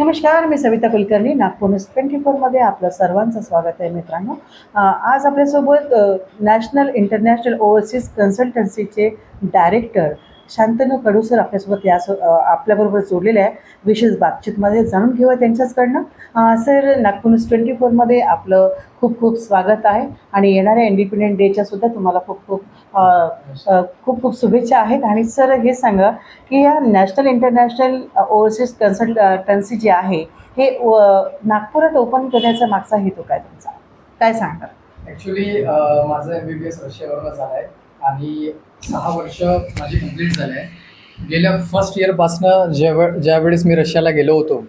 नमस्कार, मी सविता कुलकर्णी. नागपूर न्यूज 24 मध्ये आपलं सर्वांचं स्वागत आहे मित्रांनो. आज आपल्यासोबत नॅशनल इंटरनॅशनल ओव्हरसीज कन्सल्टन्सीचे डायरेक्टर शांतनू कडू सर आपल्यासोबत आपल्याबरोबर जोडलेले आहे. विशेष बातचीतमध्ये जाणून घेऊया त्यांच्याचकडनं. सर, नागपूर न्यूज 24मध्ये आपलं खूप खूप स्वागत आहे आणि येणाऱ्या इंडिपेंडन्स डेच्या सुद्धा तुम्हाला खूप खूप शुभेच्छा आहेत. आणि सर, हे सांगा की या नॅशनल इंटरनॅशनल ओव्हरसीज कन्सल्टन्सी जी आहे हे नागपुरात ओपन करण्याचा मागचा हेतू काय तुमचा, काय सांगणार? ॲक्च्युली माझं MBBS रशियावरनं झालं आहे आणि 6 वर्ष माझी कंप्लीट झाले आहे. गेल्या फर्स्ट इयरपासनं ज्यावेळेस मी रशियाला गेलो होतो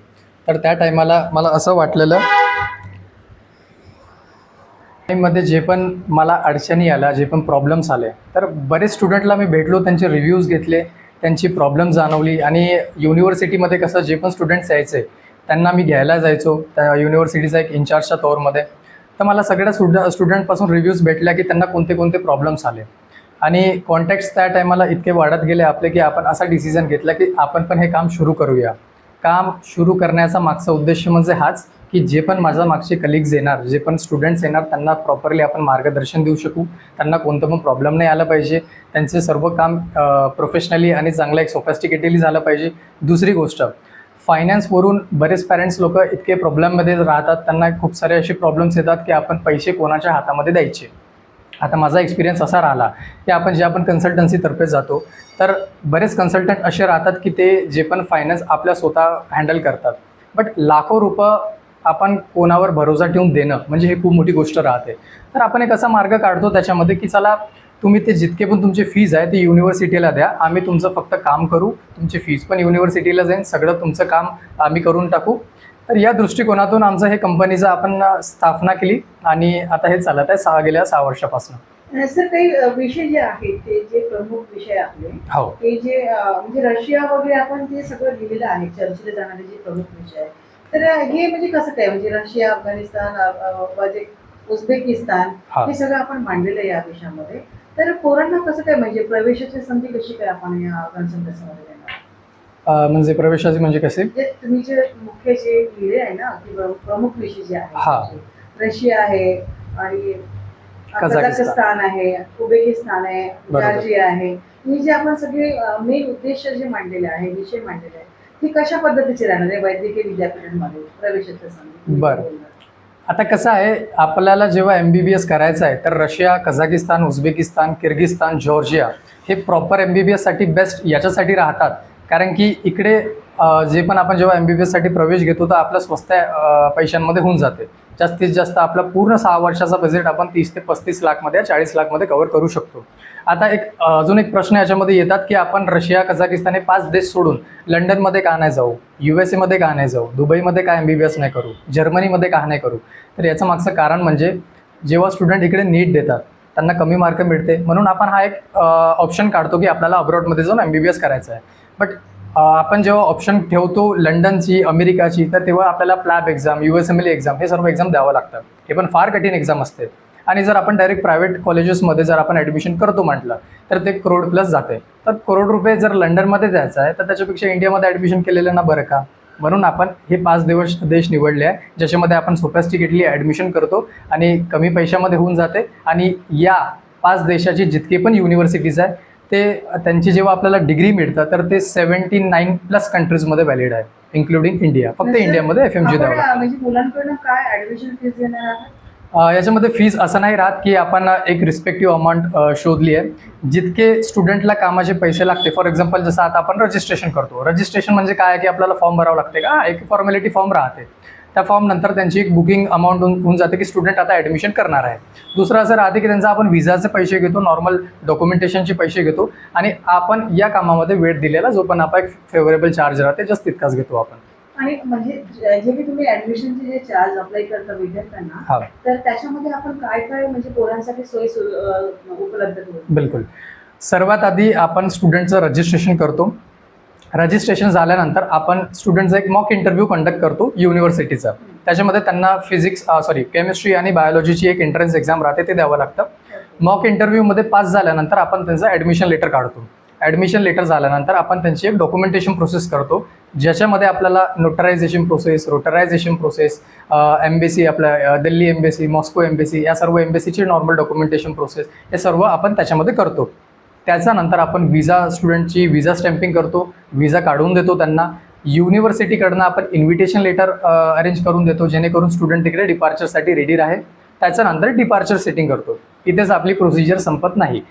तर त्या टायमाला मला असं वाटलेलं मध्ये जे पण मला अडचणी आल्या, जे पण प्रॉब्लेम्स आले, तर बरेच स्टुडंटला मी भेटलो, त्यांचे रिव्ह्यूज घेतले, त्यांची प्रॉब्लेम जाणवली. आणि युनिव्हर्सिटीमध्ये कसं जे पण स्टुडंट्स यायचे त्यांना मी घ्यायला जायचो त्या युनिव्हर्सिटीचा एक इन्चार्जच्या तौरमध्ये. तर मला सगळ्या स्टुडंटपासून रिव्ह्यूज भेटल्या की त्यांना कोणते कोणते प्रॉब्लेम्स आले. आणि कॉन्टॅक्ट्स त्या टायमाला इतके वाढत गेले आपले की आपण असा डिसिजन घेतला की आपण पण हे काम सुरू करूया. काम सुरू करण्याचा मागचा उद्देश म्हणजे हाच की जे पण माझ्या मागचे कलिग्स येणार, जे पण स्टुडंट्स येणार, त्यांना प्रॉपरली आपण मार्गदर्शन देऊ शकू, त्यांना कोणतं पण प्रॉब्लेम नाही आला पाहिजे, त्यांचे सर्व काम प्रोफेशनली आणि चांगलं एक सोफिस्टिकेटेडली झालं पाहिजे. दुसरी गोष्ट, फायनान्सवरून बरेच पॅरेंट्स लोक इतके प्रॉब्लेममध्ये राहतात, त्यांना खूप सारे असे प्रॉब्लेम्स येतात की आपण पैसे कोणाच्या हातामध्ये द्यायचे. आता माझा एक्सपिरियन्स असा राहिला की आपण कन्सल्टन्सीतर्फे जातो तर बरेच कन्सल्टंट असे राहतात की ते जे पण फायनान्स आपल्या स्वतः हँडल करतात, बट लाखो रुपये आपण कोणावर भरोसा ठेवून देणं म्हणजे हे खूप मोठी गोष्ट राहते. तर आपण एक असा मार्ग काढतो त्याच्यामध्ये की चला, तुम्ही ते जितके पण तुमचे फीज आहे ते युनिव्हर्सिटीला द्या, आम्ही तुमचं फक्त काम करू, तुमची फीज पण युनिव्हर्सिटीला जाईन, सगळं तुमचं काम आम्ही करून टाकू. तर या दृष्टिकोनातून आमचं हे कंपनीचं आपण स्थापना केली आणि आता हे चालत आहे गेल्या 6 वर्षापासून. सर, काही विषय जे आहेत ते जे प्रमुख विषय आपले हो, ते जे म्हणजे रशिया वगैरे आपण ते सगळं लिहिलेलं आहे, चर्चेला जाणारे जे प्रमुख विषय आहेत. तर हे म्हणजे कसं काय, म्हणजे रशिया, अफगाणिस्तान, म्हणजे उझबेकिस्तान, हे सगळं आपण मांडलेलं आहे या विषयामध्ये. तर पोरांना कसं काय, म्हणजे प्रवेशाची संधी कशी काय आपण या कन्सल्टन्सीमध्ये देणार? म्हणजे प्रवेशाचे म्हणजे कसे? तुम्ही जे मुख्य जे लिहिले आहे ना की प्रमुख विषय जे आहे, रशिया आहे आणि कझाकस्तान आहे, उझबेकिस्तान आहे, जॉर्जिया आहे, ही जे आपण सगळे मेन उद्देश जे मांडलेले आहे, विषय मांडलेले आहे, ती कशा पद्धतीचे राहणार आहे वैद्यकीय विद्यापीठांमध्ये प्रवेशाच्या संधी? बरं, आता कसं आहे, आपल्याला जेव्हा MBBS करायचं आहे तर Russia, Kazakhstan, Uzbekistan, Kyrgyzstan, Georgia हे प्रॉपर MBBS साठी बेस्ट याच्यासाठी राहतात. कारण की इकडे जे पण आपण जेव्हा MBBS साठी प्रवेश घेतो तर आपलं स्वस्त पैशांमध्ये होऊन जाते. जास्तीत जास्त आपला पूर्ण 6 वर्षाचा बजेट आपण 30 ते 35 लाखमध्ये, 40 लाखमध्ये कव्हर करू शकतो. आता अजून एक प्रश्न याच्यामध्ये येतात की आपण रशिया, कझाकिस्तान हे 5 देश सोडून लंडनमध्ये का नाही जाऊ, USA मध्ये का नाही जाऊ, दुबईमध्ये का MBBS नाही करू, जर्मनीमध्ये का नाही करू? तर याचं मागचं कारण म्हणजे जेव्हा स्टुडंट इकडे नीट देतात त्यांना कमी मार्क मिळते, म्हणून आपण हा एक ऑप्शन काढतो की आपल्याला अब्रॉडमध्ये जाऊन MBBS करायचं आहे. बट आपण जेव्हा ऑप्शन ठेवतो लंडनची, अमेरिकाची, तर तेव्हा आपल्याला प्लॅब एक्झाम, USMLE एक्झाम हे सर्व एक्झाम द्यावं लागतं. हे पण फार कठीण एक्झाम असते. आणि जर आपण डायरेक्ट प्रायव्हेट कॉलेजेसमध्ये जर आपण ॲडमिशन करतो म्हटलं तर ते करोड प्लस जाते. तर करोड रुपये जर लंडनमध्ये द्यायचं आहे तर त्याच्यापेक्षा इंडियामध्ये ॲडमिशन केलेलं ना बरं का? म्हणून आपण हे 5 देश निवडले आहे ज्याच्यामध्ये आपण सोफिस्टिकेटली ॲडमिशन करतो आणि कमी पैशामध्ये होऊन जाते. आणि या 5 देशाची जितके पण युनिव्हर्सिटीज आहे ते त्यांची जेव्हा आपल्याला डिग्री मिळतं तर ते 79+ कंट्रीजमध्ये व्हॅलिड आहे, इन्क्लुडिंग इंडिया. फक्त इंडियामध्ये FMG द्यावं लागतं. म्हणजे मुलांकडून काय ॲडमिशन फीज घेणार आहे? याच्यामध्ये फीज असं नाही राहत की आपण एक रिस्पेक्टिव्ह अमाऊंट शोधली आहे. जितके स्टुडंटला कामाचे पैसे लागते, फॉर एक्झाम्पल जसं आता आपण रजिस्ट्रेशन करतो. रजिस्ट्रेशन म्हणजे काय की आपल्याला फॉर्म भरावं लागते का, एक फॉर्मॅलिटी फॉर्म राहते. त्या फॉर्म नंतर त्यांची एक बुकिंग अमाऊंट होऊन जाते की स्टुडंट आता ॲडमिशन करणार आहे. दुसरं असं राहते की त्यांचा आपण विजाचे पैसे घेतो, नॉर्मल डॉक्युमेंटेशनचे पैसे घेतो आणि आपण या कामामध्ये वेळ दिलेला जो पण आपण एक फेवरेबल चार्ज राहते जस्ट तितकाच घेतो आपण. आणि म्हणजे जे की तुम्ही ॲडमिशनचे जे चार्ज अप्लाय करता विद्यार्थ्यांना, तर त्याच्यामध्ये आपण काय काय म्हणजे पोरांसाठी सोयी उपलब्ध करू? बिलकुल, सर्वात आधी आपण स्टुडंटचं रजिस्ट्रेशन करतो. रजिस्ट्रेशन झाल्यानंतर आपण स्टुडंटचा एक मॉक इंटरव्ह्यू कंडक्ट करतो युनिव्हर्सिटीचा. त्याच्यामध्ये त्यांना केमिस्ट्री आणि बायोलॉजीची एक एंट्रन्स एक्झाम राहते, ते द्यावं लागतं. मॉक इंटरव्ह्यूमध्ये पास झाल्यानंतर आपण त्यांचं ॲडमिशन लेटर काढतो ॲडमिशन लेटर झाल्यानंतर आपण त्यांची एक डॉक्युमेंटेशन प्रोसेस करतो, ज्याच्यामध्ये आपल्याला नोटरायझेशन प्रोसेस, रोटरायझेशन प्रोसेस, एम्बेसी, आपल्या दिल्ली एम्बेसी, मॉस्को एम्बेसी, या सर्व एम्बेसीची नॉर्मल डॉक्युमेंटेशन प्रोसेस हे सर्व आपण त्याच्यामध्ये करतो. त्याच्यानंतर आपण स्टुडंटची विजा स्टॅम्पिंग करतो, विजा काढून देतो त्यांना. युनिव्हर्सिटीकडनं आपण इन्व्हिटेशन लेटर अरेंज करून देतो, जेणेकरून स्टुडंट तिकडे डिपार्चरसाठी रेडी राहे. त्याच्यानंतर डिपार्चर सेटिंग करतो. इथेच आपली प्रोसिजर संपत नाही.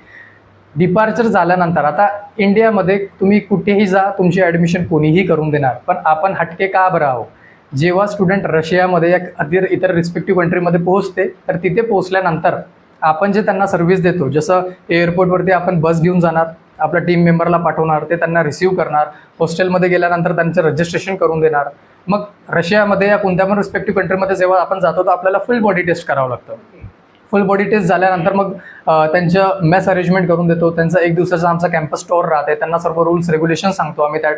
डिपार्चर झाल्यानंतर आता इंडियामध्ये तुम्ही कुठेही जा, तुमची ॲडमिशन कोणीही करून देणार, पण आपण हटके का बरं आहो? जेव्हा स्टुडंट रशियामध्ये या इतर रिस्पेक्टिव्ह कंट्रीमध्ये पोहोचते, तर तिथे पोहोचल्यानंतर आपण जे त्यांना सर्व्हिस देतो, जसं एअरपोर्टवरती आपण बस घेऊन जाणार, आपल्या टीम मेंबरला पाठवणार, ते त्यांना रिसीव्ह करणार, हॉस्टेलमध्ये गेल्यानंतर त्यांचं रजिस्ट्रेशन करून देणार. मग रशियामध्ये या कोणत्या पण रिस्पेक्टिव्ह कंट्रीमध्ये जेव्हा आपण जातो, तर आपल्याला फुल बॉडी टेस्ट करावं लागतं. फुल बॉडी टेस्ट झाल्यानंतर मग त्यांचं मेस अरेंजमेंट करून देतो. त्यांचा एक दिवसाचा आमचा कॅम्पस टूर राहते, त्यांना सर्व रूल्स रेग्युलेशन सांगतो आम्ही त्या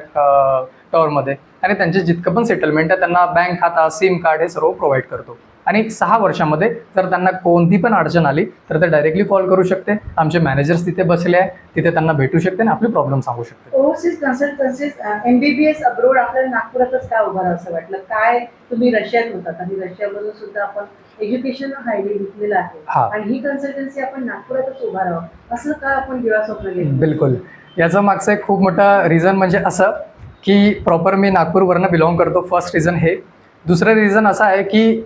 टूरमध्ये, आणि त्यांचे जितकं पण सेटलमेंट आहे त्यांना बँक खाता, सिम कार्ड हे सर्व प्रोव्हाइड करतो. आणि 6 वर्षामध्ये जर त्यांना कोणती पण अडचण आली तर ते डायरेक्टली कॉल करू शकते. आमचे मॅनेजर्स तिथे बसले आहे, तिथे त्यांना भेटू शकते आणि आपली प्रॉब्लेम सांगू शकते. ओव्हरसीज कन्सल्टन्सीज MBBS अब्रोड आपल्याला नागपुरातच का उभं राहावं असं वाटलं? काय तुम्ही रशियात होतात आणि रशियामधून सुद्धा आपण एज्युकेशन हायली घेतलेलं आहे, आणि ही कन्सल्टन्सी आपण नागपुरातच उभा राहावं असं का आपण दिवास्वप्न घेतलं? बिलकुल. याचं मागचं एक खूप मोठं रिझन म्हणजे असं की प्रॉपर मी नागपूरवरनं बिलॉंग करतो. फर्स्ट रिझन हे. दुसरं रिझन असं आहे की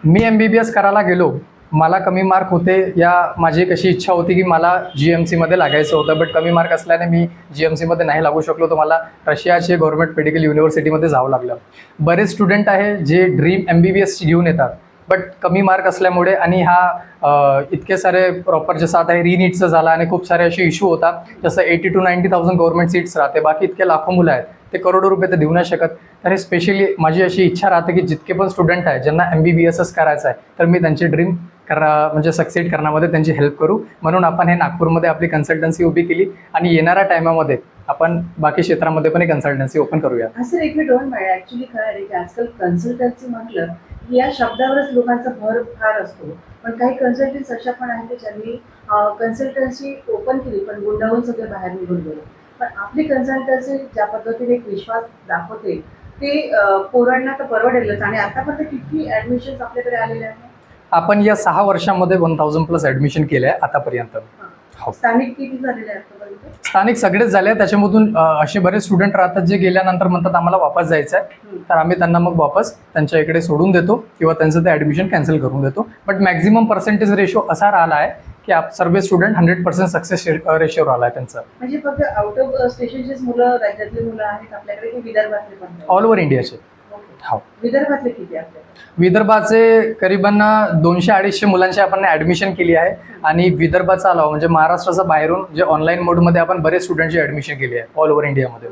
मी MBBS करायला गेलो, मला कमी मार्क होते, या माझी कशी इच्छा होती की मला GMCमध्ये लागायचं होतं, बट कमी मार्क असल्याने मी GMCमध्ये नाही लागू शकलो, तर मला रशियाचे गव्हर्नमेंट मेडिकल युनिव्हर्सिटीमध्ये जावं लागलं. बरेच स्टुडंट आहे जे ड्रीम MBBS घेऊन येतात, बट कमी मार्क असल्यामुळे, आणि इतके सारे प्रॉपर जसं आता हे रीनीटचं झालं आणि खूप सारे असे इश्यू होता, जसं 80,000 to 90,000 गव्हर्नमेंट सीट्स राहते, बाकी इतके लाखो मुलं आहेत, ते करोडो रुपये तर देऊ नाही शकत. तर हे स्पेशली माझी अशी इच्छा राहते की जितके पण स्टुडंट आहे ज्यांना MBBSच करायचं आहे, तर मी त्यांची ड्रीम म्हणजे सक्सेड करण्यामध्ये त्यांची हेल्प करू, म्हणून आपण हे नागपूरमध्ये आपली कन्सल्टन्सी उभी केली, आणि येणाऱ्या टायमामध्ये आपण बाकी क्षेत्रामध्ये पण एक कन्सल्टन्सी ओपन करूया. असं एक मी डोंट माइंड ॲक्च्युली काय आहे की आजकाल कन्सल्टन्सी म्हटलं की या शब्दावरच लोकांचा भर फार असतो, पण काही कन्सल्टन्सी अशा पण आहेत की ज्यांनी कन्सल्टन्सी ओपन केली पण गुंडाळून सगळे बाहेर निघून गेले. पण आपली कन्सल्टन्सी ज्या पद्धतीने एक विश्वास दाखवते ते पोरांना तर परवडेलच, आणि आतापर्यंत किती ॲडमिशन्स आपल्याकडे आलेले आहेत? आपण या 6 वर्षामध्ये 1000+ ॲडमिशन केले आहे आतापर्यंत. स्थानिक किती झालेले आहेत आतापर्यंत? स्थानिक सगळेच झाले. त्याच्यामधून असे बरेच स्टुडंट राहतात जे गेल्यानंतर म्हणतात आम्हाला वापस जायचं आहे, तर आम्ही त्यांना मग वापस त्यांच्या इकडे सोडून देतो किंवा त्यांचं ते ॲडमिशन कॅन्सल करून देतो. बट मॅक्झिमम पर्सेंटेज रेशो असा राहिला आहे की सर्व स्टुडंट 100% सक्सेस रेशो राहिला आहे त्यांचा. म्हणजे फक्त आउट ऑफ स्टेशनचेच मुलं, राज्यातली मुलं आहेत आपल्याकडे की विदर्भातले पण? ऑल ओव्हर इंडियाचे. हो. विदर्भातले किती आपल्याकडे? विदर्भाचे करीबन 200-250 मुलांची आपण ॲडमिशन केली आहे, आणि विदर्भाचा अलावा म्हणजे महाराष्ट्राचा बाहेरून जे ऑनलाईन मोडमध्ये आपण बरेच स्टुडंटची ॲडमिशन केली आहे ऑल ओव्हर इंडियामध्ये.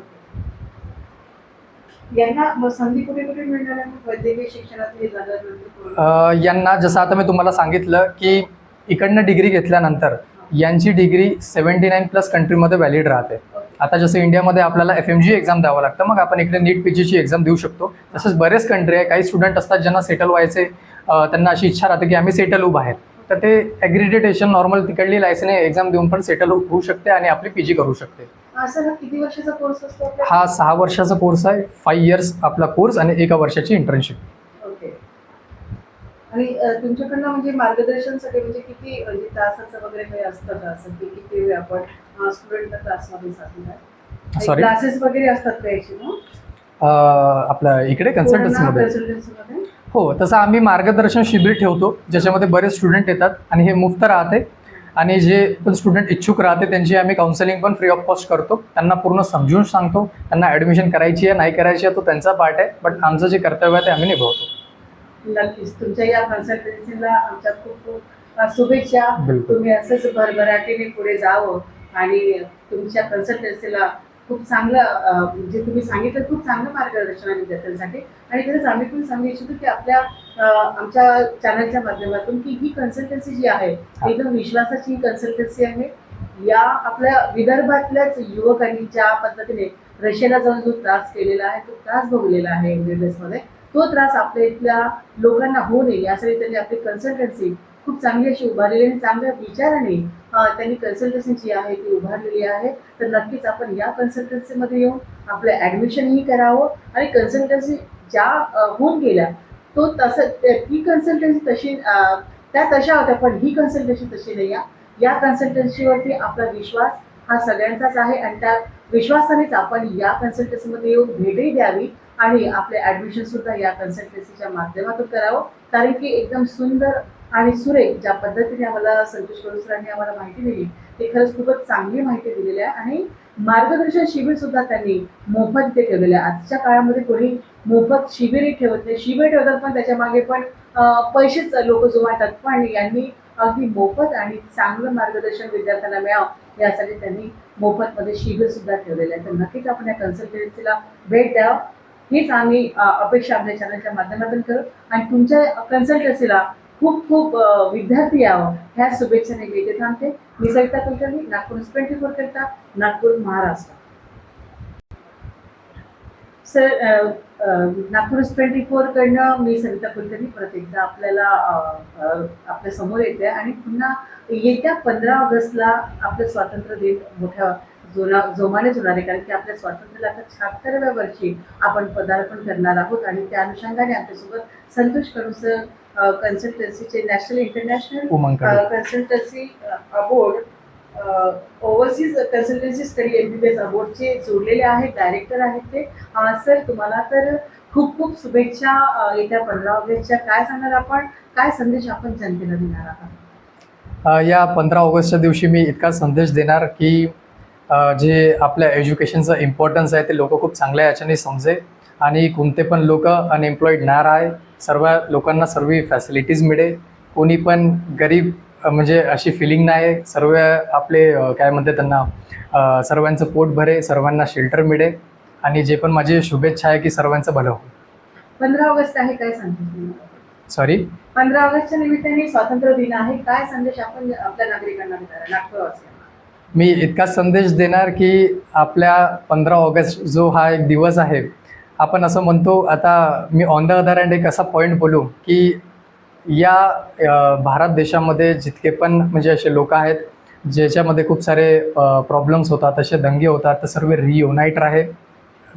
यांना संधी कुठे कुठे मिळणार आहे वैद्यकीय शिक्षणात हे झालं? यांना जसं आता मी तुम्हाला सांगितलं की इकडनं डिग्री घेतल्यानंतर यांची डिग्री 79+ कंट्रीमध्ये व्हॅलिड राहते. आता जसं इंडियामध्ये आपल्याला FMG एक्झाम द्यावं लागतं, मग आपण इकडे नीट PGची एक्झाम देऊ शकतो. तसंच बरेच कंट्री आहे. काही स्टुडंट असतात ज्यांना सेटल व्हायचे, त्यांना अशी इच्छा राहते की आम्ही सेटल होऊ बाहेर, तर ते ॲग्रिडिटेशन नॉर्मल तिकडली लायसन्स एक्झाम देऊन पण सेटल होऊ शकते आणि आपली PG करू शकते. असं किती वर्षाचा कोर्स असतो? हा 6 वर्षाचा कोर्स आहे. 5 इयर्स आपला कोर्स आणि 1 वर्षाची इंटर्नशिप. ओके. आणि तुमच्याकडनं म्हणजे मार्गदर्शनसाठी म्हणजे किती म्हणजे तासाचं वगैरे काही असतं का, असं की किती वेळ आपण स्टुडंट क्लासमध्ये जातो? सॉरी, क्लासेस वगैरे असतात का याचे? आपल्या इकडे कन्सल्टन्सीमध्ये? हो, तसं आम्ही मार्गदर्शन शिबिर ठेवतो, ज्याच्यामध्ये बरेच स्टुडंट येतात, आणि हे मुफ्त राहते, आणि जे पण स्टुडंट इच्छुक राहते त्यांची आम्ही काउन्सिलिंग पण फ्री ऑफ कॉस्ट करतो. त्यांना पूर्ण समजून सांगतो. त्यांना ॲडमिशन करायची आहे नाही करायची आहे तो त्यांचा पार्ट आहे, बट आमचं जे कर्तव्य आहे ते आम्ही निभावतो. नक्कीच तुमच्या या कन्सल्टन्सीला आमच्या खूप खूप शुभेच्छा. तुम्ही असंच भरभराटीने पुढे जावं, आणि तुमच्या कन्सल्टन्सीला खूप चांगलं जे तुम्ही सांगितलं खूप चांगलं मार्गदर्शन आहे विद्यार्थ्यांसाठी. आणि खरंच आम्ही पण सांगू इच्छितो की आमच्या चॅनलच्या माध्यमातून की ही कन्सल्टन्सी जी आहे एकदम विश्वासाची कन्सल्टन्सी आहे. या आपल्या विदर्भातल्याच युवकांनी ज्या पद्धतीने रशियाला जाऊन जो त्रास केलेला आहे, तो त्रास भोगलेला आहे MBBSमध्ये, तो त्रास आपल्या इथल्या लोकांना होऊ नये यासाठी त्यांनी आपली कन्सल्टन्सी खूप चांगली अशी उभारलेली आणि चांगल्या विचाराने त्यांनी कन्सल्टन्सी जी आहे ती उभारलेली आहे. तर नक्कीच आपण या कन्सल्टन्सीमध्ये येऊन आपलं ॲडमिशनही करावं आणि कन्सल्टन्सी ज्या होऊन गेल्या तो तसं ती कन्सल्टन्सी तशी त्या तशा होत्या, पण ही कन्सल्टन्सी तशी नाही आहे. या कन्सल्टन्सीवरती आपला विश्वास हा सगळ्यांचाच आहे आणि त्या विश्वासानेच आपण या कन्सल्टन्सीमध्ये येऊन भेटही द्यावी आणि आपले ॲडमिशनसुद्धा या कन्सल्टन्सीच्या माध्यमातून करावं. कारण की एकदम सुंदर आणि सुरेख ज्या पद्धतीने आम्हाला संतोष कडू सरांनी आम्हाला माहिती दिली ते खरंच खूपच चांगली माहिती दिलेली आहे आणि मार्गदर्शन शिबिरसुद्धा त्यांनी मोफत इथे ठेवलेलं आहे. आजच्या काळामध्ये कोणी मोफत शिबिरही ठेवत नाही. शिबिर ठेवतात पण त्याच्या मागे पण पैसेच लोक जुमावतात. पण यांनी अगदी मोफत आणि चांगलं मार्गदर्शन विद्यार्थ्यांना मिळावं यासाठी त्यांनी मोफतमध्ये शिबिरसुद्धा ठेवलेलं आहे. तर नक्कीच आपण या कन्सल्टन्सीला भेट द्यावं हीच आम्ही अपेक्षा आपल्या चॅनलच्या माध्यमातून करू आणि तुमच्या कन्सल्टन्सीला खूप खूप विद्यार्थी यावं ह्या शुभेच्छाने मी इथे थांबते. मी सरिता कुलकर्णी, नागपूर 24 करता, नागपूर, महाराष्ट्र. सर नागपूर 24 कडनं मी सरिता कुलकर्णी परत एकदा आपल्याला आपल्या समोर येते आणि पुन्हा येत्या 15 ऑगस्टला आपलं स्वातंत्र्य दिन मोठ्या जोमानेच होणार आहे. कारण की आपल्या स्वातंत्र्याला आता 76व्या वर्षी आपण पदार्पण करणार आहोत आणि त्या अनुषंगाने आपल्यासोबत संतोष कडू सर कन्सल्टन्सीचे national international consultancy abroad overseas consultancy study MBBS अबोर्डचे जोडलेले आहेत, डायरेक्टर आहेत ते. सर तुम्हाला तर खूप खूप शुभेच्छा येत्या 15 ऑगस्टच्या. काय सांगणार आपण, काय संदेश आपण जनतेला देणार आहात? या 15 ऑगस्टच्या दिवशी मी इतका संदेश देणार की जे आपल्या एज्युकेशनचं इम्पॉर्टन्स आहे ते लोक खूप चांगल्या याच्याने समजे आणि कोणते पण लोक अनएम्प्लॉईड नाही राहे, सर्व लोकांना सर्व फॅसिलिटीज मिळे, कोणी पण गरीब म्हणजे अशी फिलिंग नाही, सर्व आपले काय म्हणते त्यांना सर्वांचं पोट भरे, सर्वांना शेल्टर मिळे आणि जे पण माझी शुभेच्छा आहे की सर्वांचं भलं हो. 15 ऑगस्ट आहे, काय सांगतो? सॉरी, 15 ऑगस्टच्या निमित्ताने स्वातंत्र्य दिन आहे, काय संदेश आपण आपल्या नागरिकांना देणार नागपूरवासियांना? मी इतकाच संदेश देणार की आपल्या 15 ऑगस्ट जो हा एक दिवस आहे, आपण असं म्हणतो, आता me on the other hand एक असा पॉईंट बोलू की या भारत देशामध्ये जितके पण म्हणजे असे लोक आहेत ज्याच्यामध्ये खूप सारे प्रॉब्लेम्स होतात, असे दंगे होतात, तर सर्व रियुनाईट राहे,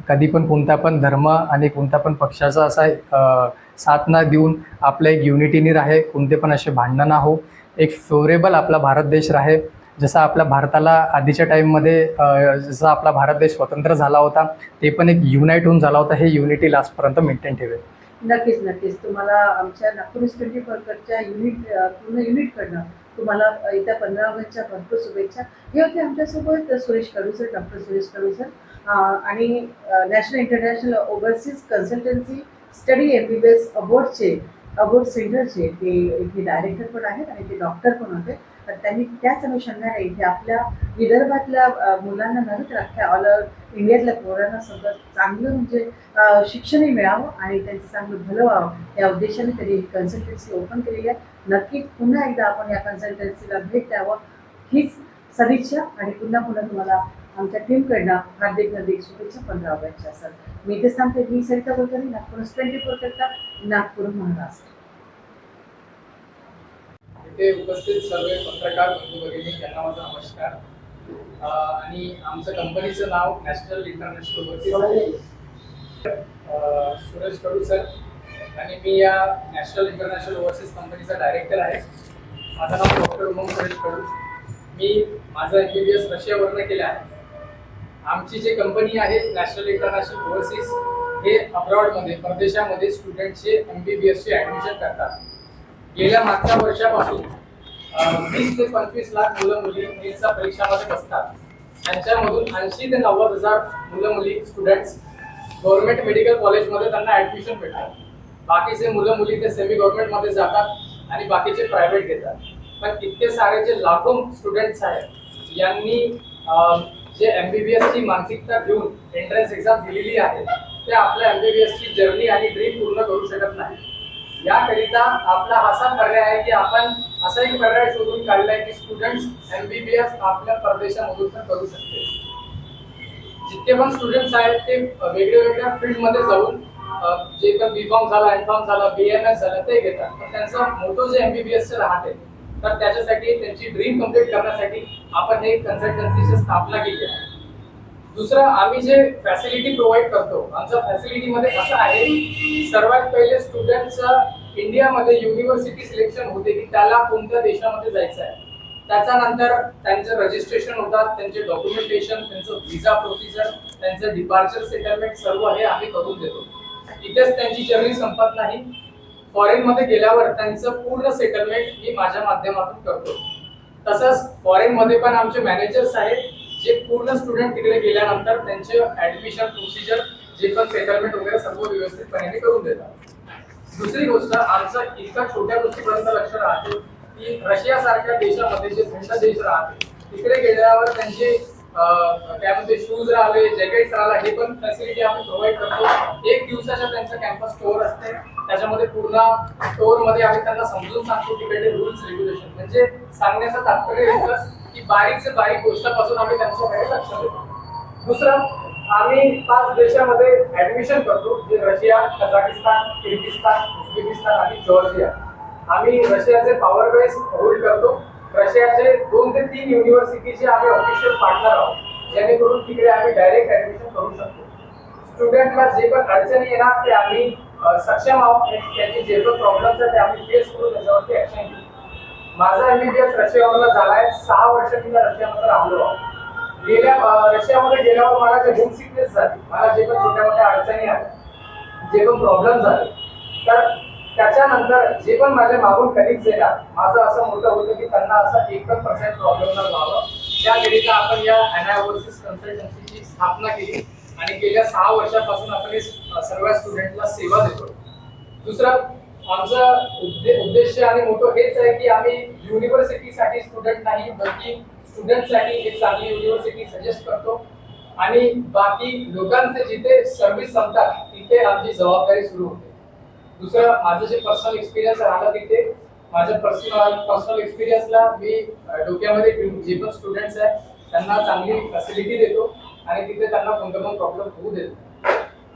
कधी पण कोणता पण धर्म आणि कोणत्या पण पक्षाचा असा साथ न देऊन आपलं एक युनिटीनी राहे, कोणते पण असे भांडणं ना हो, एक फेवरेबल आपला भारत देश राहे. जसा आपल्या भारताला आधीच्या टाईममध्ये जसा आपला भारत देश स्वतंत्र झाला होता ते पण एक युनाईट होऊन झाला होता, हे युनिटी लास्टपर्यंत मेंटेन ठेवेल. नक्कीच नक्कीच. तुम्हाला आमच्या नागपूर 24च्या पूर्ण युनिटकडनं तुम्हाला येत्या 15 ऑगस्टच्या भरपूर शुभेच्छा. हे होते आमच्यासोबत Suresh Kadu sir, doctor Suresh Kadu sir आणि national international overseas consultancy study MBBS abroad सेंटरचे ते इथे डायरेक्टर पण आहेत आणि ते डॉक्टर पण होते. तर त्यांनी त्याच अनुषंगाने इथे आपल्या विदर्भातल्या मुलांना नव्हे तर अख्ख्या ऑल ओव्हर इंडियातल्या पोरांना सगळं चांगलं म्हणजे शिक्षणही मिळावं आणि त्यांचं चांगलं भलं व्हावं या उद्देशाने त्यांनी कन्सल्टन्सी ओपन केलेली आहे. नक्कीच पुन्हा एकदा आपण या कन्सल्टन्सीला भेट द्यावं हीच सदिच्छा आणि पुन्हा तुम्हाला आमच्या टीमकडनं हार्दिक शुभेच्छा 15 ऑगस्टच्या. सर मी इथेच थांबते. मी सरिता कुलकर्णी, नागपूर 24 करता, नागपूर, महाराष्ट्र. इथे उपस्थित सर्व पत्रकार बंधू भगिनी यांना माझा नमस्कार. आणि आमचं कंपनीचं नाव नॅशनल इंटरनॅशनल ओव्हरसीज आहे. सुरेश कडू सर आणि मी या नॅशनल इंटरनॅशनल ओव्हरसीज कंपनीचा डायरेक्टर आहे. माझं नाव डॉक्टर उमंग सुरेश कडू. मी माझं MBBS रशियावरनं केलं आहे. आमची जी कंपनी आहे नॅशनल इंटरनॅशनल ओव्हरसीज हे अब्रॉडमध्ये परदेशामध्ये स्टुडंटचे MBBSचे ॲडमिशन करतात. गेल्या मागच्या वर्षापासून 20 ते 25 लाख मुलं मुली नीटच्या परीक्षामध्ये बसतात. त्यांच्यामधून 80 ते 90,000 मुलं मुली स्टुडंट्स गव्हर्नमेंट मेडिकल कॉलेजमध्ये त्यांना ॲडमिशन भेटतात. बाकीचे मुलं मुली ते सेमी गव्हर्नमेंटमध्ये जातात आणि बाकीचे प्रायव्हेट घेतात. पण इतके सारे जे लाखो स्टुडंट्स आहेत यांनी जे MBBSची मानसिकता घेऊन एंट्रन्स एक्झाम दिलेली आहे ते आपल्या MBBSची जर्नी आणि ड्रीम पूर्ण करू शकत नाही. याकरिता आपला असा पर्याय आहे की आपण असा एक पर्याय शोधून काढलाय की स्टुडंट्स MBBS आपल्या परदेशामधून पण करू शकते. जितके पण स्टुडंट्स आहेत ते वेगवेगळ्या फील्डमध्ये जाऊन जे पण B.Pharm झाला, M.Pharm झाला, BMS झालं ते घेतात. पण त्यांचा मोठं जे MBBS राहते तर त्याच्यासाठी त्यांची ड्रीम कम्प्लीट करण्यासाठी आपण हे कन्सल्टन्सीची स्थापना केली आहे. दुसरं, आम्ही जे फॅसिलिटी प्रोव्हाइड करतो, आमच्या फॅसिलिटीमध्ये असं आहे की सर्वात पहिले स्टुडंटचं इंडियामध्ये युनिव्हर्सिटी सिलेक्शन होते की त्याला कोणत्या देशामध्ये जायचं आहे. त्याच्यानंतर त्यांचं रजिस्ट्रेशन होतात, त्यांचे डॉक्युमेंटेशन, त्यांचं व्हिसा प्रोसिजर, त्यांचं डिपार्चर सेटलमेंट सर्व हे आम्ही करून देतो. इथेच त्यांची जर्नी संपत नाही. फॉरेनमध्ये गेल्यावर त्यांचं पूर्ण सेटलमेंट मी माझ्या माध्यमातून करतो. तसंच फॉरेनमध्ये पण आमचे मॅनेजर्स आहेत जे पूर्ण स्टुडंट तिकडे गेल्यानंतर त्यांचे ऍडमिशन प्रोसिजर, जे पण सेटलमेंट वगैरे सर्व व्यवस्थितपणे करून देतात. दुसरी गोष्ट, आमचं इतका छोट्या गोष्टीपर्यंत लक्ष राहते की रशिया सारख्या देशामध्ये जे थंड देश राहते तिकडे गेल्यावर त्यांचे त्यामध्ये शूज राहिले, जॅकेट्स राहिला, हे पण फॅसिलिटी आम्ही प्रोव्हाइड करतो. 1 दिवसाच्या त्यांचं कॅम्पस स्टोअर असते, त्याच्यामध्ये पूर्ण स्टोअरमध्ये आम्ही त्यांना समजून सांगतो तिकडे रूल्स रेग्युलेशन. म्हणजे सांगण्याचं तात्पर्य एकच की बारीक से बारीक गोष्टापासून आम्ही त्यांच्याकडे लक्ष देतो. दुसरं, आम्ही 5 देशामध्ये ऍडमिशन करतो, जे रशिया, कझाकिस्तान, किर्गिस्तान, उझबेकिस्तान आणि जॉर्जिया. आम्ही रशियाचे पॉवर बेस होल्ड करतो. रशियाचे 2 ते 3 युनिव्हर्सिटीचे आम्ही ऑफिशियल पार्टनर आहोत, जेणेकरून तिकडे आम्ही डायरेक्ट ऍडमिशन करू शकतो. स्टुडंटला जे पण अडचणी येणार ते आम्ही सक्षम आहोत, त्यांचे जे पण प्रॉब्लेम्स आहेत ते आम्ही फेस करून त्याच्यावरती ऍक्शन घेऊ. माझा MBBS रशियामधला झालाय. 6 वर्ष मी रशियामध्ये राहिलो. रशियामध्ये गेल्यावर मला जे होम सिकनेस झाली, मला जे पण छोट्या मोठ्या अडचणी आल्या, जे पण प्रॉब्लेम झाले, तर त्याच्यानंतर जे पण माझ्या मागून कलिग्स येणार, माझं असं मोठं होतं की त्यांना असं 1% प्रॉब्लेम न व्हावं. त्याकरिता आपण या NI ओव्हरसीज कन्सल्टन्सीची स्थापना केली आणि गेल्या 6 वर्षापासून आपण सर्व स्टुडंटला सेवा देतो. दुसरं, आमचं उद्देश आणि मोठं हेच आहे की आम्ही युनिव्हर्सिटीसाठी स्टुडंट नाही, बल्कि स्टुडंटसाठी एक चांगली युनिव्हर्सिटी सजेस्ट करतो आणि बाकी लोकांचे जिथे सर्व्हिस संपतात तिथे आमची जबाबदारी सुरू होते. दुसरं, माझं जे पर्सनल एक्सपिरियन्स राहिलं तिथे, माझ्या पर्सनल एक्सपिरियन्सला मी डोक्यामध्ये जे पण स्टुडंट्स आहेत त्यांना चांगली फॅसिलिटी देतो आणि तिथे त्यांना कोणता पण प्रॉब्लेम होऊ देतो.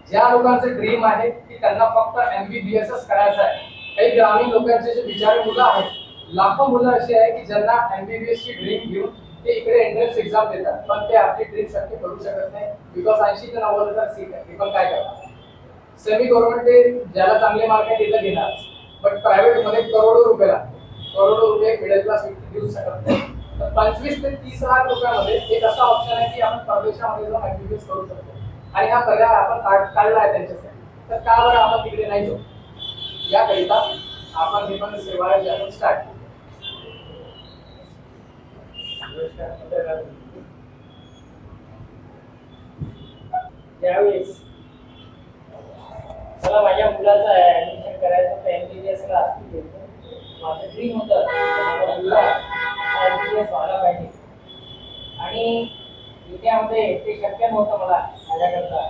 ज्या लोकांचे ड्रीम आहे की त्यांना फक्त MBBSच करायचं आहे, काही ग्रामीण लोकांचे जे बिचारे मुलं आहेत, लाखो मुलं अशी आहे की ज्यांना MBBS ची ड्रीम घेऊन ते इकडे एंट्रन्स एक्झाम देतात, पण ते आपली ड्रीम शक्य करू शकत नाही, बिकॉज 80 ते 90,000 सीट आहे. ते पण काय करतात, सेमी गव्हर्नमेंट ते ज्याला चांगले मार्क आहे तिथं घेणार, बट प्रायव्हेट मध्ये करोडो रुपये लागतात. करोडो रुपये मिडल क्लास व्यक्ती देऊ शकत नाही. तर 25 ते 30 लाख रुपयामध्ये एक असा ऑप्शन आहे की आपण परदेशामध्ये जाऊन MBBS करू शकतो आणि हा पर्याय आपण काढला आहे त्यांच्यासाठी. तर का बरं आपण तिकडे नाही जाऊ? याकरिता आपण हे पण सेवा आपण स्टार्ट केली. ज्यावेळेस मला माझ्या मुलाचं ऍडमिशन करायचं होतं MBBS ला, माझं ड्रीम होतं माझा मुलगा MBBS व्हायला पाहिजे आणि इंडियामध्ये ते शक्य नव्हतं मला माझ्याकरता.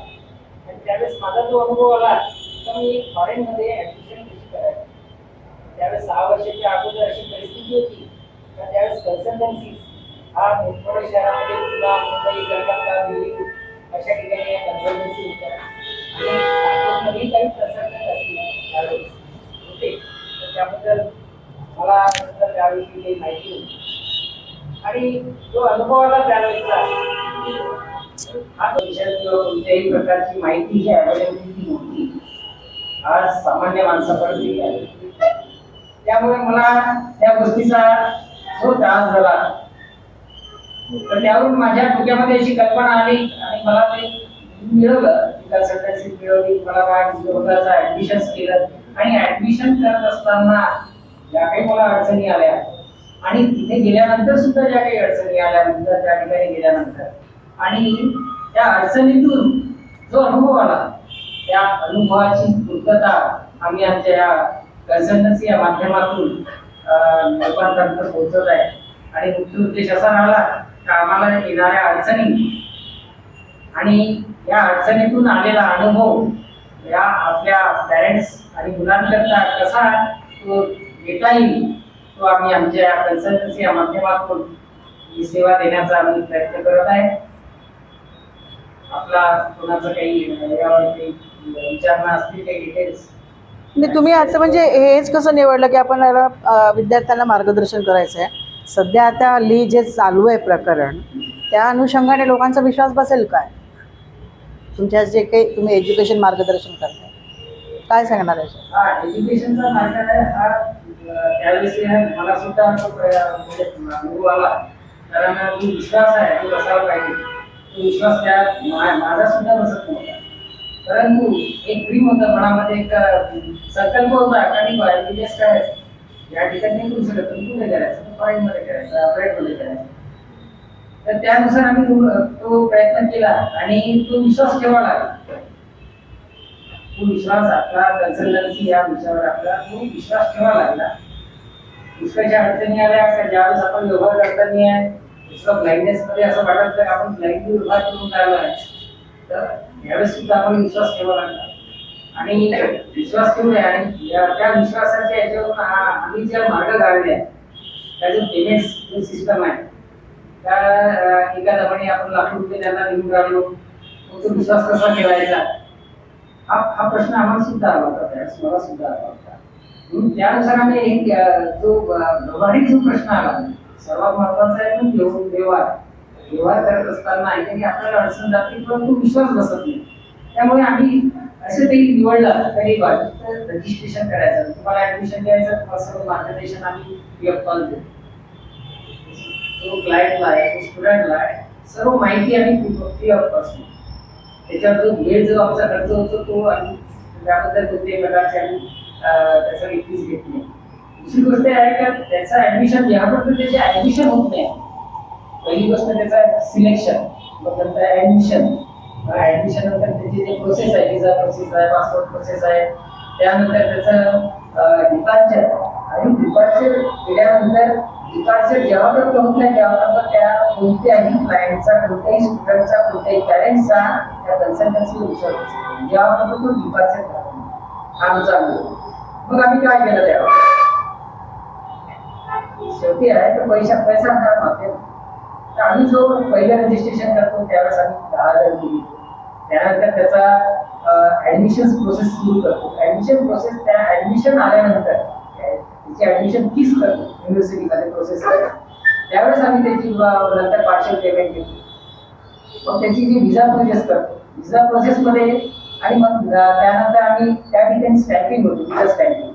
आणि त्यावेळेस माझा जो अनुभव आला तर मी फॉरेनमध्ये ॲडमिशन कशी करायची. त्यावेळेस 6 वर्षाच्या अगोदर अशी परिस्थिती होती तर त्यावेळेस कन्सल्टन्सीज हा मोठमोठ्या शहरामध्ये पुन्हा मुंबई, कलकत्ता, दिल्ली अशा ठिकाणी कन्सल्टन्सी होत्या आणि नागपूरमध्येही काही कन्सल्टंट असतील त्यावेळेस होते. तर त्याबद्दल मला नंतर त्यावेळेची काही माहिती होती आणि जो अनुभव आला त्यावेळेचा हा विषय कोणत्याही प्रकारची माहिती जी अवेलेबिलिटी नव्हती, आज सामान्य माणसापर्यंत आली. त्यामुळे मला त्या गोष्टीचा जो त्रास झाला तर त्यावरून माझ्या डोक्यामध्ये अशी कल्पना आली आणि मला ते मिळवलं, कन्सल्टन्सी मिळवली. मला माझ्या मुलाचं ऍडमिशन केलं आणि ऍडमिशन करत असताना ज्या काही मला अडचणी आल्या आणि तिथे गेल्यानंतर सुद्धा ज्या काही अडचणी आल्या म्हणजे त्या ठिकाणी गेल्यानंतर आणि त्या अडचणीतून जो अनुभव आला त्या अनुभवाची पूर्तता आम्ही आमच्या या कन्सल्टन्सी या माध्यमातून लोकांपर्यंत पोहोचत आहे. आणि मुख्य उद्देश असा राहिला की आम्हाला येणाऱ्या अडचणी आणि या अडचणीतून आलेला अनुभव या आपल्या पॅरेंट्स आणि मुलांकरता कसा तो देता येईल तो आम्ही आमच्या कन्सल्टन्सी या माध्यमातून ही सेवा देण्याचा आम्ही प्रयत्न करत आहे. आपला कोणाचं काही यावरती विचारणा असतील काही डिटेल्स. नाही, तुम्ही आता म्हणजे हेच कसं निवडलं की आपण याला विद्यार्थ्यांना मार्गदर्शन करायचं आहे? सध्या आता जे चालू आहे प्रकरण, त्या अनुषंगाने लोकांचा विश्वास बसेल काय तुमच्या जे काही तुम्ही एज्युकेशन मार्गदर्शन करताय? काय सांगणार आहे? हा एज्युकेशनचा मार्ग आहे हा. त्यावेळेस मला सुद्धा म्हणजे अनुभव आला, कारण जो विश्वास आहे तो बसायला पाहिजे. तो विश्वास त्या माझा सुद्धा बसत नव्हता. परंतु एक ड्रीम होतं मनामध्ये, एक संकल्प होता आणि MBBS करायचं. या ठिकाणी नाही करू शकत, पण कुठे करायचं? फॉरेनमध्ये करायचं, अपग्रेडमध्ये करायचं. तर त्यानुसार आम्ही तो प्रयत्न केला आणि तो विश्वास ठेवा लागला. तो विश्वास आपला कन्सल्टन्सी या विषयावर आपला तो विश्वास ठेवा लागला. पुष्कळशा अडचणी आल्या का ज्यावेळेस आपण व्यवहार करताना आहे दुसरं ब्लाइंडनेस मध्ये असं वाटत तर आपण ब्लाइंडली व्यवहार करून राहिलो आहे. तर यावेळेस सुद्धा आपण विश्वास ठेवा लागला आणि विश्वास ठेवूया आणि त्या विश्वासाच्या याच्यावरून आम्ही ज्या मार्ग काढले आहे त्याचे पेमेंट्स जो सिस्टम आहे त्या एका दमाने आपण ₹1,00,000 त्यांना देऊन राहिलो. तो विश्वास कसा ठेवायचा हा प्रश्न आम्हाला सुद्धा आला होता, त्यावेळेस मला सुद्धा आला होता. म्हणून त्यानुसार आम्ही एक जो व्यवहारिक जो प्रश्न आला सर्वात महत्वाचा आहे तो व्यवहार करत असताना की आपल्याला अडचण जाते परंतु विश्वास बसत नाही. त्यामुळे आम्ही असं काही निवडलं तरी रजिस्ट्रेशन करायचं, तुम्हाला ऍडमिशन द्यायचं, तुम्हाला सर्व मार्गदर्शन आम्ही देतो. तो क्लायंटला आहे, तो स्टुडंटला आहे, सर्व माहिती आम्ही फ्री ऑफ कॉस्ट. त्याच्यावर जो वेळ जो आमचा खर्च होतो तो आम्ही त्याबद्दल कोणत्याही प्रकारचे आम्ही त्याचा फीस घेत नाही. दुसरी गोष्ट आहे का त्याचं ऍडमिशन ज्यापर्यंत त्याचे ऍडमिशन होत नाही, पहिली गोष्ट त्याचा सिलेक्शन, मग नंतर ऍडमिशन नंतर त्याची जे प्रोसेस आहे, विजा प्रोसेस आहे, पासपोर्ट प्रोसेस आहे, त्यानंतर त्याचं डिपार्चर आणि डिपार्चर केल्यानंतर डिपार्चर जेव्हापर्यंत होत नाही तेव्हापर्यंत त्या कोणत्याही क्लायंटचा, कोणत्याही स्टुडंटचा, कोणत्याही पॅरेंट्सचा त्या कन्सल्टन्सीला विश्वास असतो. जेव्हापर्यंत तो डिपार्चर आमचा मग आम्ही काय केलं तेव्हा शेवटी आहे तर पैसा मागते. तर आम्ही जो पहिलं रजिस्ट्रेशन करतो त्यावेळेस आम्ही 10,000 दिली. त्यानंतर त्याचा ऍडमिशन प्रोसेस सुरू करतो. ऍडमिशन प्रोसेस त्या ऍडमिशन आल्यानंतर त्याची ऍडमिशन फीस करतो युनिव्हर्सिटीमध्ये प्रोसेस करतो. त्यावेळेस आम्ही त्याची नंतर पार्शियल पेमेंट घेतो. मग त्याची जी विजा प्रोसेस करतो, विजा प्रोसेसमध्ये आणि मग त्यानंतर आम्ही त्या ठिकाणी स्टॅम्पिंग होतो, विजा स्टॅम्पिंग,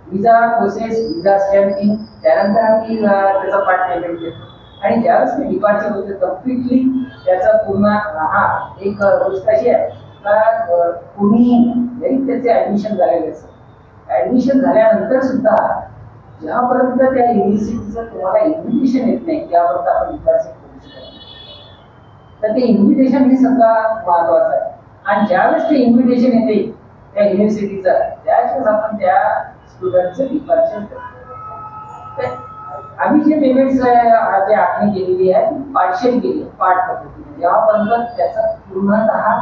विजा प्रोसेस, विजा स्टॅम्पिंग, त्यानंतर आम्ही त्याचा पार्ट पेमेंट घेतो. आणि ज्यावेळेस ते डिपार्चर होते कम्प्लिटली त्याचा पूर्ण एक गोष्ट अशी आहे का कुणी जरी त्याचे ऍडमिशन झालेले असेल, ऍडमिशन झाल्यानंतर सुद्धा ज्यापर्यंत त्या युनिव्हर्सिटीचं तुम्हाला इन्व्हिटेशन येत नाही त्यापर्यंत आपण डिपार्चर करू शकत नाही. तर ते इन्व्हिटेशन हे सगळं महत्वाचं आहे. आणि ज्यावेळेस ते इन्व्हिटेशन येते त्या युनिव्हर्सिटीचं त्यावेळेस आपण त्या स्टुडंटचं डिपार्चर करतो. आम्ही जे पेमेंट्स जे आखणी केलेली आहे ती पार्शियल केली, पार्ट पद्धतीने. जेव्हापर्यंत त्याचा पूर्णतः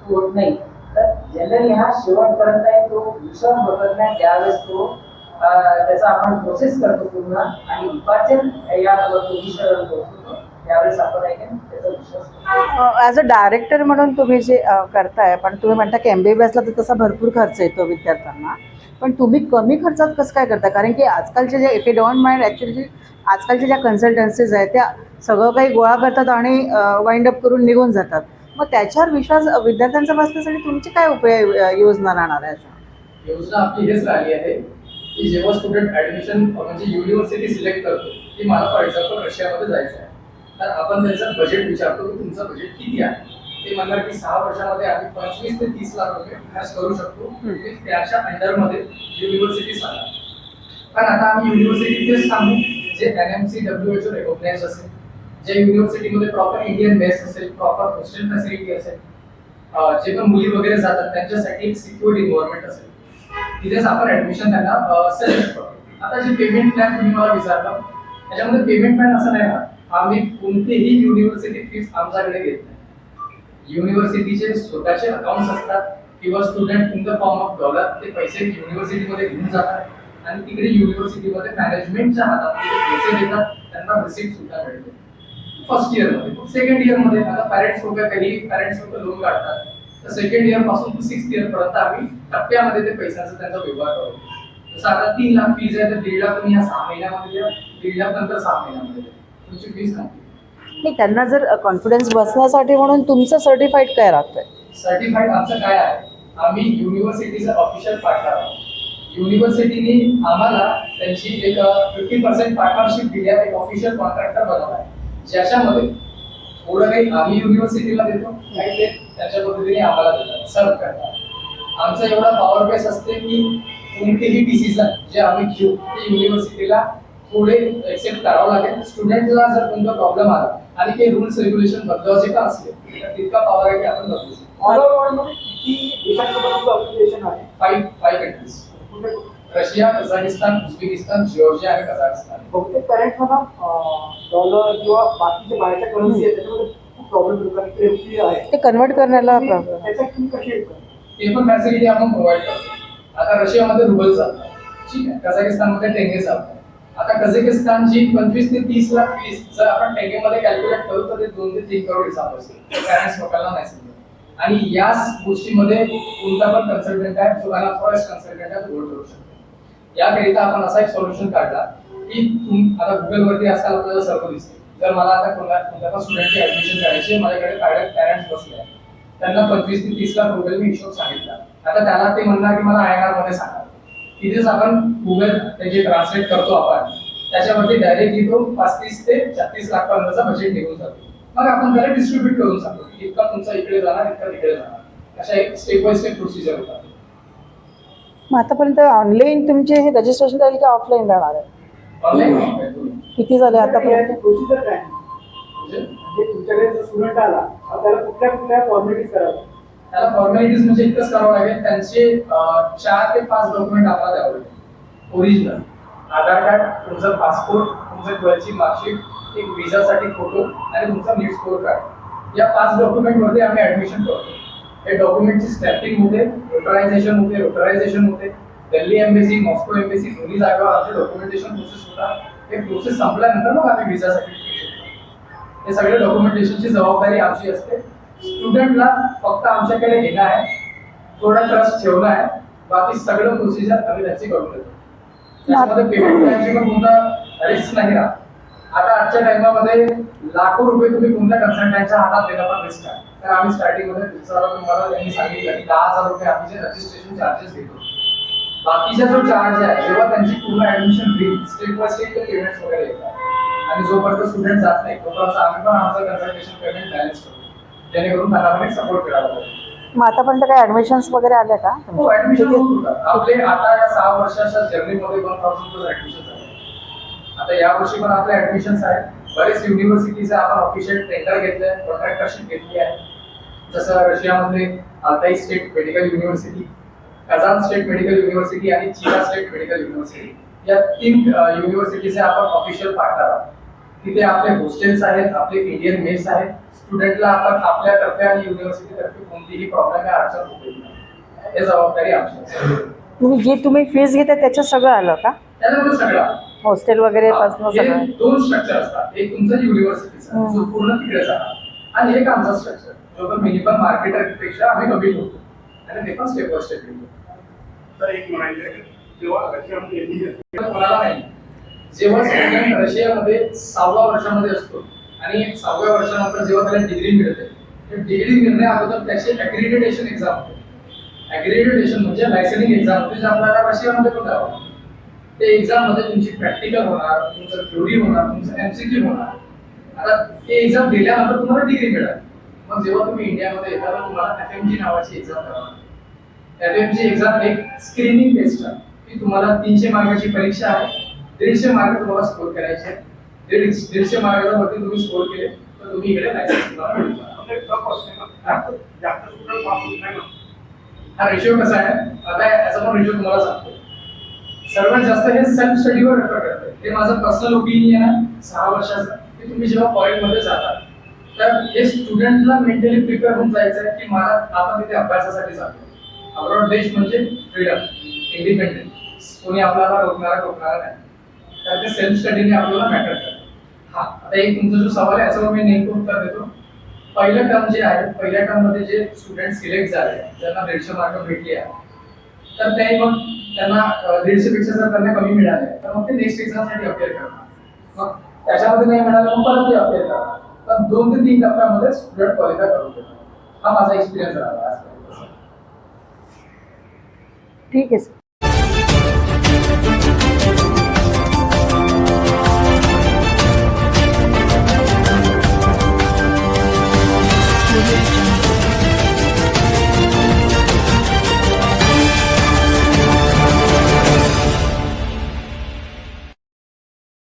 होत नाही तर जनरली हा शेवटपर्यंत आहे तो विश्वास बदलत नाही. ज्यावेळेस तो त्याचा आपण प्रोसेस करतो पूर्ण आणि डिपार्चर या पोझिशनवर पोहोचतो त्यावेळेस आपण आहे त्याचा विश्वास. ॲज अ डायरेक्टर म्हणून तुम्ही जे करताय, पण तुम्ही म्हणता की MBBSला तर तसा भरपूर खर्च येतो विद्यार्थ्यांना, पण तुम्ही कमी खर्चात कसं काय करता? कारण की आजकालचे जे, if you don't mind, actually आजकालच्या ज्या कन्सल्टन्सीज आहेत त्या सगळं काही गोळा करतात आणि वाइंड अप करून निघून जातात. मग त्याच्यावर विश्वास विद्यार्थ्यांचा बसण्यासाठी तुमची काय योजना राहणार आहे? योजना आपली हेच राहिली आहे की जेव्हा स्टुडंट ॲडमिशन म्हणजे युनिव्हर्सिटी सिलेक्ट करतो की मला फॉर एक्झाम्पल रशियामध्ये जायचं आहे, तर आपण त्यांचं बजेट विचारतो की तुमचं बजेट किती आहे. ते म्हणणार की 6 वर्षामध्ये आम्ही 25 ते 30 लाख रुपये इन्व्हेस्ट करू शकतो. त्याच्या अंडरमध्ये युनिव्हर्सिटी सांगा. पण आता आम्ही युनिव्हर्सिटी तेच सांगू जे NMC WHO रेकॉग्नाइज असेल, जे युनिव्हर्सिटीमध्ये प्रॉपर इंडियन बेस असेल, प्रॉपर हॉस्टेल फॅसिलिटी असेल, जे पण मुली वगैरे जातात त्यांच्यासाठी एक सिक्युअर्ड एन्व्हायरमेंट असेल, तिथेच आपण ऍडमिशन त्यांना सजेस्ट करतो. आता जे पेमेंट प्लॅन तुम्ही मला विचारलं त्याच्यामध्ये पेमेंट प्लॅन असं नाही ना, आम्ही कोणतेही युनिव्हर्सिटी फीस आमच्याकडे घेत नाही. युनिव्हर्सिटीचे स्वतःचे अकाउंट्स असतात किंवा student in the form of dollar ते पैसे युनिव्हर्सिटीमध्ये घेऊन जातात आणि तिकडे युनिव्हर्सिटीमध्ये मॅनेजमेंटच्या हातात पैसे देतात, त्यांना रिसिप्ट सुद्धा मिळते. फर्स्ट इयरमध्ये. सेकंड इयरमध्ये आता पॅरेंट्स लोक काही पॅरेंट्स लोक लोन काढतात, तर सेकंड इयर पासून टू 6th इयर पर्यंत आम्ही टप्प्यामध्ये ते पैशाचा त्यांचा व्यवहार करतो. जसं आता 3 लाख फीज आहे, तर 1.5 लाख तुम्ही या 6 महिन्यामध्ये द्या, 1.5 लाख नंतर 6 महिन्यामध्ये द्या, तुमची फीज कम्प्लीट. नाही, त्यांना जर कॉन्फिडन्स बसण्यासाठी म्हणून तुमचं सर्टिफाईड काय राहतंय? सर्टिफाईड आमचं काय आहे, आम्ही युनिव्हर्सिटीचं ऑफिशियल पार्टनर आहोत. युनिव्हर्सिटीने आम्हाला त्यांची एक 50% पार्टनरशिप दिली आहे, एक ऑफिशियल कॉन्ट्रॅक्टर बनवला आहे, ज्याच्यामध्ये थोडं काही आम्ही युनिव्हर्सिटीला देतो, काही ते त्याच्या पद्धतीने आम्हाला देतात, सर्व करतात. आमचा एवढा पॉवर बेस असते की कोणतेही डिसिजन जे आम्ही घेऊ ते युनिव्हर्सिटीला थोडे एक्सेप्ट करावं लागेल. स्टुडंटला जर कोणता प्रॉब्लेम आला आणि काही रूल्स रेग्युलेशन बदलायचे का असले तर तितका पॉवर आहे की आपण बदलू शकतो. ऑल ओव्हर वर्ल्डमध्ये किती देशांसोबत अप्लिकेशन आहे? 5 countries: Russia, Kazakhstan, Uzbekistan, Georgia आणि कझाकिस्तान. बहुतेक पॅरेंट्सना डॉलर किंवा बाकीच्या बाहेरच्या करन्सी आहे त्याच्यामध्ये खूप प्रॉब्लेम होतो आहे, ते कन्वर्ट करण्याला प्रॉब्लेम. त्याच्यात तुम्ही कशी हेल्प करता? ते पण फॅसिलिटी आपण प्रोव्हाइड करतो. आता रशियामध्ये रुबल चालतं, ठीक आहे, कझाकिस्तानमध्ये टेंगे चालतं. आता कझाकिस्तानची 25 ते 30 लाख फीस जर आपण टेंगेमध्ये कॅल्क्युलेट करू तर ते 2 ते 3 करोड हिसाब असेल, पॅरेंट्स लोकांना नाही समजत. आणि याच गोष्टीमध्ये कोणता पण कन्सल्टंट आहे जो फॉरेस्ट कन्सल्टंट आहे तो गोल्ड करू शकतो. याकरिता आपण असा एक सोल्युशन काढला की आता गुगलवरती आजकाल आपल्याला सर्व दिसते. जर मला आता कोणत्या पण स्टुडंटची ऍडमिशन करायची, माझ्याकडे पॅरेंट्स बसले आहेत, त्यांना 25 ते 30 लाख रुपये मी हिशोब सांगितला. आता त्याला ते म्हणणार की मला INR मध्ये सांगा, तिथेच आपण गुगल त्याचे ट्रान्सलेट करतो आपण, त्याच्यावरती डायरेक्टली तो 35 ते 36 लाख पर्यंतचा बजेट निघून जातो. मग आपण त्याला डिस्ट्रीब्यूट करून सांगतो की इतका तुमचा इकडे जाणार, इतका तिकडे जाणार, अशा एक स्टेप बाय स्टेप प्रोसिजर होतात. मग आतापर्यंत ऑनलाईन तुमचे हे रजिस्ट्रेशन राहील की ऑफलाईन राहणार आहे? ऑनलाईन किती झाले आतापर्यंत? प्रोसिजर काय म्हणजे तुमच्याकडे जर स्टुडंट आला तर त्याला कुठल्या फॉर्मॅलिटीज कराव्या? त्याला फॉर्मॅलिटीज म्हणजे इतकंच करावं लागेल, त्यांचे 4 ते 5 डॉक्युमेंट आम्हाला द्यावं लागेल. ओरिजिनल आधार कार्ड, तुमचा पासपोर्ट, तुमचं 12th मार्कशीट, एक विजासाठी फोटो आणि तुमचा नीट स्कोर कार्ड. या 5 डॉक्युमेंटमध्ये आम्ही ऍडमिशन करतो. हे डॉक्युमेंटची स्टॅम्पिंग होते, रोटरायझेशन होते. दिल्ली एम्बेसी, मॉस्को एम्बेसी दोन्ही जागेवर आमचे डॉक्युमेंटेशन प्रोसेस होतात. हे प्रोसेस संपल्यानंतर मग आम्ही विजासाठी हे सगळे डॉक्युमेंटेशनची जबाबदारी आमची असते. स्टुडंटला फक्त आमच्याकडे येणं आहे, थोडा ट्रस्ट ठेवणं आहे, बाकी सगळं प्रोसिजर आम्ही त्याची करून देतो. त्याच्यामध्ये पेमेंट करायची पण कोणता रिस्क नाही राहत. आता आजच्या टाइमामध्ये लाखो रुपये तुम्ही कोणत्या कन्सल्टंटच्या हातात देणं पण रिस्क आहे. तर आम्ही स्टार्टिंगमध्ये तुम्हाला त्यांनी सांगितलं की 10,000 रुपये आम्ही जे रजिस्ट्रेशन चार्जेस घेतो, बाकीचा जो चार्ज आहे जेव्हा त्यांची पूर्ण ऍडमिशन होईल स्टेप बाय स्टेप ते पेमेंट्स वगैरे येतात आणि जोपर्यंत स्टुडंट जात नाही तोपर्यंत आम्ही पण आमचं कन्सल्टेशन पेमेंट बॅलन्स करतो, जेणेकरून त्यांना पण सपोर्ट करायला पाहिजे. मग आतापर्यंत काही ऍडमिशन्स वगैरे आल्या का? हो, ऍडमिशन होतात आपले. आता या 6 वर्षाच्या जर्नीमध्ये 1,000 ऍडमिशन झाले. आता या वर्षी पण आपले ऍडमिशन्स आहेत. बरेच युनिव्हर्सिटीचे आपण ऑफिशियल टेंडर घेतले, कॉन्ट्रॅक्टरशिप घेतली आहे. जसं रशियामध्ये Altai state medical university, Kazan state medical university आणि चीना स्टेट मेडिकल युनिव्हर्सिटी, या 3 युनिव्हर्सिटीचे आपण ऑफिशियल पार्टनर आहोत. तिथे आपले हॉस्टेल्स आहेत, आपले इंडियन मेस आहेत. स्टुडंटला आपण आपल्यातर्फे आणि युनिव्हर्सिटीतर्फे कोणतीही प्रॉब्लेम या अडचण होते नाही, हे जबाबदारी आमची असते. तुम्ही फीज घेता त्याच्यात सगळं आलं का? त्याच्यामध्ये सगळं हॉस्टेल वगैरे पासून हे सगळं? 2 स्ट्रक्चर असतात. एक तुमचं युनिव्हर्सिटीचा जो पूर्ण तिकडे जाणार आणि एक आमचा स्ट्रक्चर जो मिनिमम मार्केटपेक्षा आम्ही कमी ठेवतो आणि ते पण स्टेप बाय स्टेप घेतो. तर एक म्हणायचं जेव्हा रशियामध्ये कोणाला नाही, जेव्हा स्टुडंट रशियामध्ये 6व्या वर्षामध्ये असतो आणि 6व्या वर्षानंतर जेव्हा त्याला डिग्री मिळते, तर डिग्री मिळण्या अगोदर त्याची ॲक्रिडिटेशन एक्झाम होते. ॲक्रिडिटेशन म्हणजे लायसनिंग एक्झाम होते, जे आपल्याला रशियामध्ये पण द्यावं लागतं. ते एक्झाममध्ये तुमची प्रॅक्टिकल होणार, तुमचं थ्योरी होणार, तुमचं MCQ होणार. आता ते एक्झाम दिल्यानंतर तुम्हाला डिग्री मिळेल. मग जेव्हा तुम्ही इंडियामध्ये येता तर तुम्हाला FMG नावाची एक्झाम करावी लागते. FMG एक्झाम एक स्क्रीनिंग टेस्ट आहे की तुम्हाला 300 मार्काची परीक्षा आहे. 150 मार्क तुम्हाला स्कोर करायचे आहे. 150 मार्काच्या वरती तुम्ही स्कोर केले तर तुम्ही इकडे लायसन्स तुम्हाला मिळेल. हा रेशिओ कसा आहे, आता याचा पण रेशिओ तुम्हाला सांगतो. सर्वात जास्त हे सेल्फ स्टडीवर रेफर करते. हे माझं पर्सनल ओपिनियन आहे 6 वर्षाचं, की तुम्ही जेव्हा फॉरेनमध्ये जाता तर हे स्टुडंटला मेंटली प्रिपेअर होऊन जायचं आहे की मला आपण तिथे अभ्यासासाठी जातो. अब्रॉड देश म्हणजे फ्रीडम, इंडिपेंडेंस, कोणी आपल्याला रोखणारा नाही. तर ते सेल्फ स्टडीने आपल्याला मॅटर करतं. हा, आता एक तुमचा जो सवाल आहे याच्यावर मी नेमकं उत्तर देतो. पहिलं टर्म जे आहे, पहिल्या टर्म मध्ये जे स्टुडंट सिलेक्ट झाले, ज्यांना 150 मार्क भेटले आहे, तर ते मग त्यांना 150 पेक्षा जर त्यांना कमी मिळाले तर मग ते नेक्स्ट एक्झामसाठी अपेअर करणार. मग त्याच्यामध्ये नाही मिळालं मग परत ते अपेअर करणार. तर 2 ते 3 टप्प्यामध्ये स्टुडंट क्वालिफाय करू शकतो. हा माझा एक्सपिरियन्स राहिला आजपर्यंत. ठीक आहे सर.